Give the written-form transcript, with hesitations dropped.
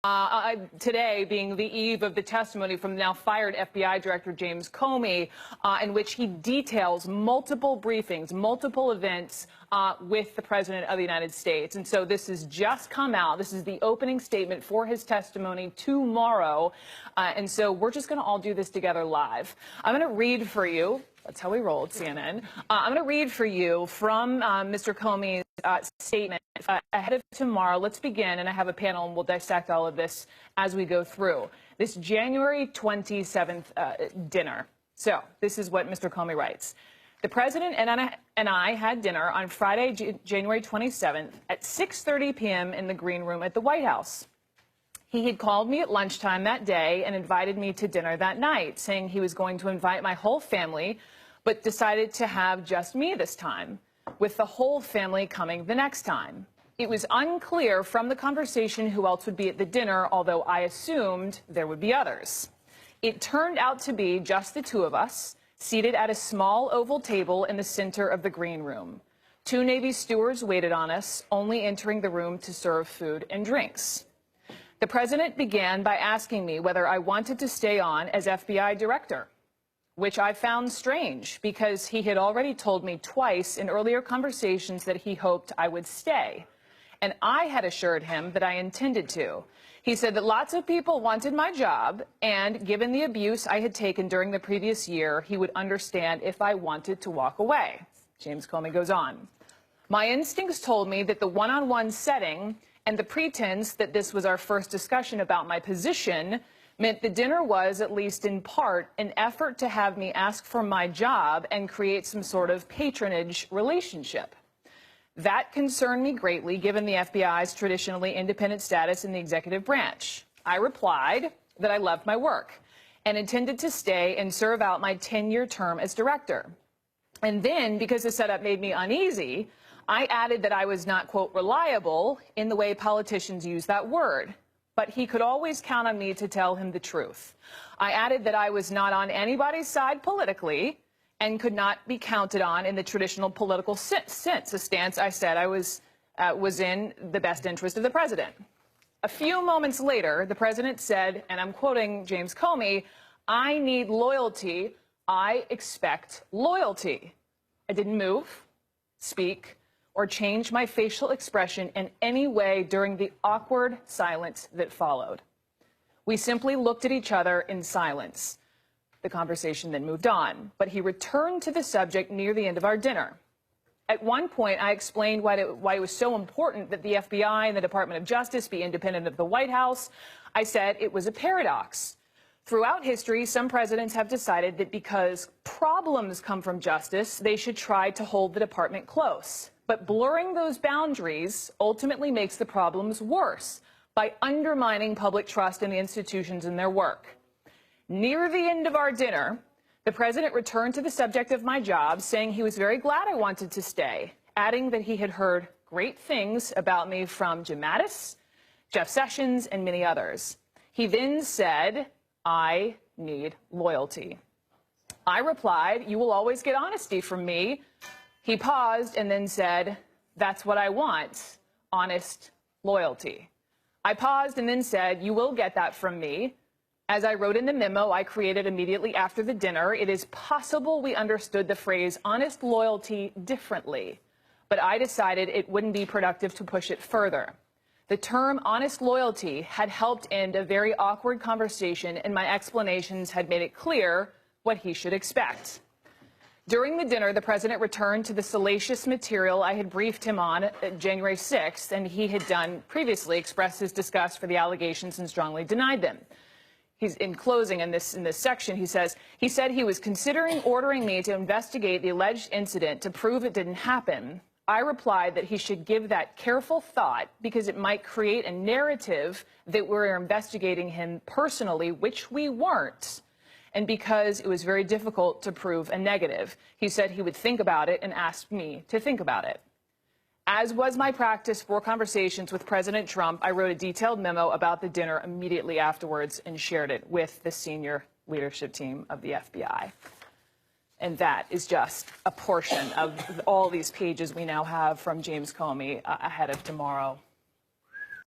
Today being the eve of the testimony from the now fired FBI Director James Comey, in which he details multiple briefings, multiple events with the President of the United States. And so this has just come out. This is the opening statement for his testimony tomorrow. And so we're just going to all do this together live. I'm going to read for you. That's how we roll at CNN. I'm going to read for you from Mr. Comey's statement ahead of tomorrow. Let's begin, and I have a panel, and we'll dissect all of this as we go through. This January 27th dinner. So this is what Mr. Comey writes. The President and I had dinner on Friday, January 27th at 6:30 p.m. in the Green Room at the White House. He had called me at lunchtime that day and invited me to dinner that night, saying he was going to invite my whole family, but decided to have just me this time, with the whole family coming the next time. It was unclear from the conversation who else would be at the dinner, although I assumed there would be others. It turned out to be just the two of us, seated at a small oval table in the center of the Green Room. 2 Navy stewards waited on us, only entering the room to serve food and drinks. The President began by asking me whether I wanted to stay on as FBI Director, which I found strange because he had already told me twice in earlier conversations that he hoped I would stay. And I had assured him that I intended to. He said that lots of people wanted my job, and given the abuse I had taken during the previous year, he would understand if I wanted to walk away. James Comey goes on. My instincts told me that the one-on-one setting and the pretense that this was our first discussion about my position meant the dinner was, at least in part, an effort to have me ask for my job and create some sort of patronage relationship. That concerned me greatly, given the FBI's traditionally independent status in the executive branch. I replied that I loved my work and intended to stay and serve out my 10-year term as director. And then, because the setup made me uneasy, I added that I was not, quote, reliable in the way politicians use that word. But he could always count on me to tell him the truth. I added that I was not on anybody's side politically and could not be counted on in the traditional political sense, a stance I said I was in the best interest of the President. A few moments later, the President said, and I'm quoting James Comey, "I need loyalty. I expect loyalty." I didn't move, speak, or change my facial expression in any way during the awkward silence that followed. We simply looked at each other in silence. The conversation then moved on, but he returned to the subject near the end of our dinner. At one point, I explained why it was so important that the FBI and the Department of Justice be independent of the White House. I said it was a paradox. Throughout history, some presidents have decided that because problems come from justice, they should try to hold the department close. But blurring those boundaries ultimately makes the problems worse by undermining public trust in the institutions and their work. Near the end of our dinner, the President returned to the subject of my job, saying he was very glad I wanted to stay, adding that he had heard great things about me from Jim Mattis, Jeff Sessions, and many others. He then said, "I need loyalty." I replied, "You will always get honesty from me." He paused and then said, "That's what I want, honest loyalty." I paused and then said, "You will get that from me." As I wrote in the memo I created immediately after the dinner, it is possible we understood the phrase honest loyalty differently, but I decided it wouldn't be productive to push it further. The term honest loyalty had helped end a very awkward conversation, and my explanations had made it clear what he should expect. During the dinner, the President returned to the salacious material I had briefed him on January 6th, and he had done previously expressed his disgust for the allegations and strongly denied them. He's in closing in this section, he said he was considering ordering me to investigate the alleged incident to prove it didn't happen. I replied that he should give that careful thought because it might create a narrative that we're investigating him personally, which we weren't, and because it was very difficult to prove a negative. He said he would think about it and asked me to think about it. As was my practice for conversations with President Trump, I wrote a detailed memo about the dinner immediately afterwards and shared it with the senior leadership team of the FBI. And that is just a portion of all these pages we now have from James Comey ahead of tomorrow.